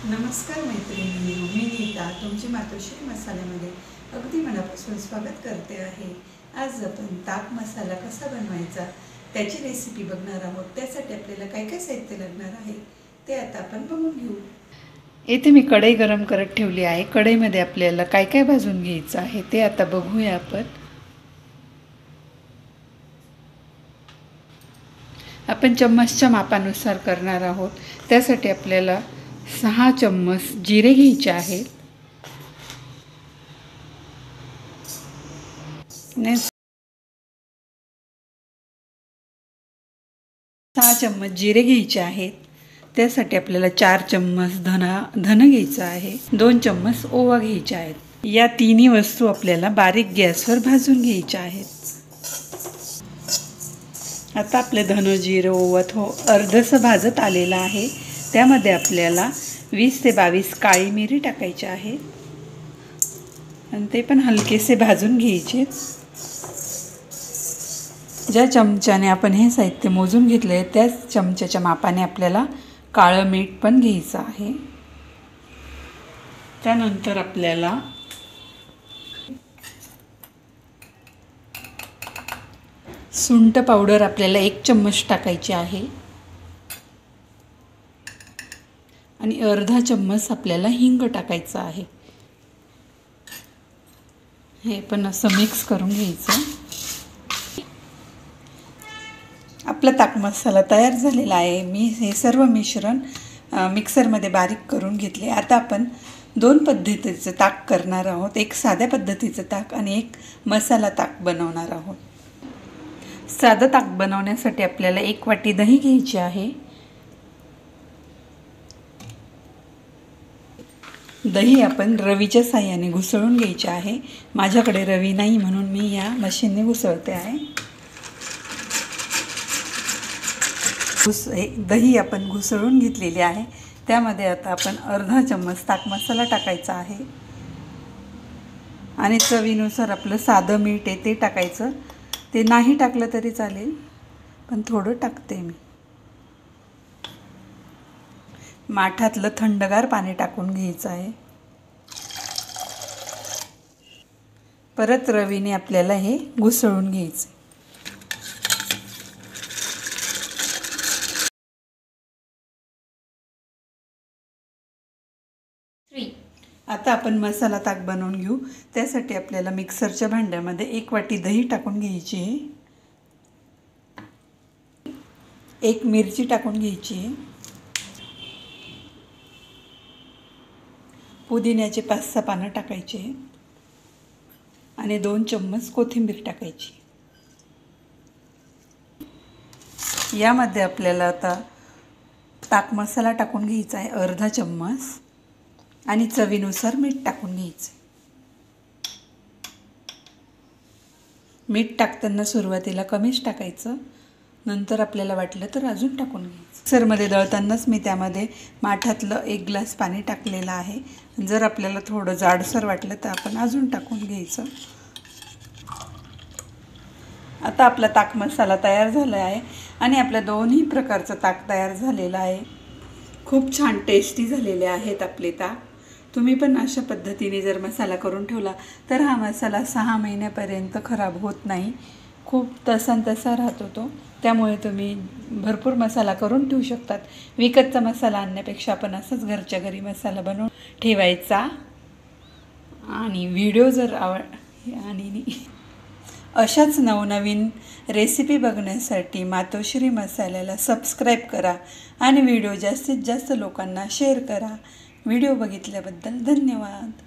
नमस्कार मैत्रिणींनो, मी नीता तुमची मातोश्री मसाल्यामध्ये अगदी मनापासून स्वागत करते आहे। आज आपण ताक मसाला कसा बनवायचा त्याची रेसिपी बघणार आहोत। त्यासाठी आपल्याला काय काय साहित्य लागणार आहे ते आता आपण बघून घेऊ। येथे मी कढई गरम करत ठेवली आहे। कढईमध्ये आपल्याला काय काय भाजून घ्यायचं आहे ते आता बघूया आपण चम्मचच्या मापानुसार करणार आहोत। त्यासाठी आपल्याला 6 चम्मच जिरे घ्यायचे आहेत। 6 चम्मच जिरे घ्यायचे आहेत। त्यासाठी आपल्याला 4 चम्मच धन घ्यायचं आहे। 2 चम्मच ओवा घ्यायचे आहेत। या तिन्ही वस्तू आपल्याला बारीक गॅसवर भाजून घ्यायच्या आहेत। आता आपले धन जिरे ओवा अर्धसं भाजत आलेलं आहे। त्यामध्ये आपल्याला 20 ते 22 काळी मिरी टाकायची आहे आणि ते पण हलकेसे भाजून घ्यायचे। ज्या चमच्याने आपण हे साहित्य मोजून घेतले त्याच चमच्याच्या मापाने आपल्याला काळं मीठ पण घ्यायचं आहे। त्यानंतर आपल्याला सुंठ पावडर आपल्याला 1 चम्मच टाकायची आहे आणि अर्धा चम्मच आपल्याला हिंग टाकायचं आहे। हे पण असं मिक्स करून घ्यायचं। आपला ताक मसाला तयार झालेला आहे। मी हे सर्व मिश्रण मिक्सरमध्ये बारीक करून घेतले। आता आपण 2 पद्धतीचं ताक करणार आहोत। एक साध्या पद्धतीचं ताक आणि एक मसाला ताक बनवणार आहोत। साधं ताक बनवण्यासाठी आपल्याला 1 वाटी दही घ्यायची आहे। दही आपण रवीच्या साहाय्याने घुसळून घ्यायचे आहे। माझ्याकडे रवी नाही म्हणून मी या मशीनने घुसळते आहे। दही आपण घुसळून घेतलेली आहे। त्यामध्ये आता आपण अर्धा चम्मच ताक मसाला टाकायचा आहे आणि चवीनुसार आपलं साधं मीठ आहे ते टाकायचं। ते नाही टाकलं तरी चालेल पण थोडं टाकते मी। माठातलं थंडगार पाणी टाकून घ्यायचं आहे। परत रवीने आपल्याला हे घुसळून घ्यायचं। आता आपण मसाला ताक बनवून घेऊ। त्यासाठी आपल्याला मिक्सरच्या भांड्यामध्ये 1 वाटी दही टाकून घ्यायची आहे। 1 मिरची टाकून घ्यायची आहे। पुदिन्याचे 5-6 पानं टाकायचे आणि 2 चम्मच कोथिंबीर टाकायची। यामध्ये आपल्याला आता ताक मसाला टाकून घ्यायचा आहे अर्धा चम्मच आणि चवीनुसार मीठ टाकून घ्यायचं। मीठ टाकताना सुरुवातीला कमीच टाकायचं, नंतर आपल्याला वाटलं तर अजून टाकून घ्यायचं। मिक्सरमध्ये दळतानाच मी त्यामध्ये माठातलं 1 ग्लास पाणी टाकलेलं आहे। जर आपल्याला थोडं जाडसर वाटलं तर आपण अजून टाकून घ्यायचं। आता आपला ताक मसाला तयार झाला आहे आणि आपल्या दोन्ही प्रकारचं ताक तयार झालेलं आहे। खूप छान टेस्टी झालेले आहेत आपले ताक। तुम्ही पण अशा पद्धतीने जर मसाला करून ठेवला तर हा मसाला 6 महिन्यापर्यंत खराब होत नाही। खूप तसा राहतो तो। त्यामुळे तुम्ही भरपूर मसाला करून ठेवू शकतात। विकतचा मसाला आणण्यापेक्षा आपण असंच घरच्या घरी मसाला बनवून ठेवायचा। आणि व्हिडिओ जर आणि अशाच नवनवीन रेसिपी बघण्यासाठी मातोश्री मसाल्याला सबस्क्राईब करा आणि व्हिडिओ जास्तीत जास्त लोकांना शेअर करा। व्हिडिओ बघितल्याबद्दल धन्यवाद।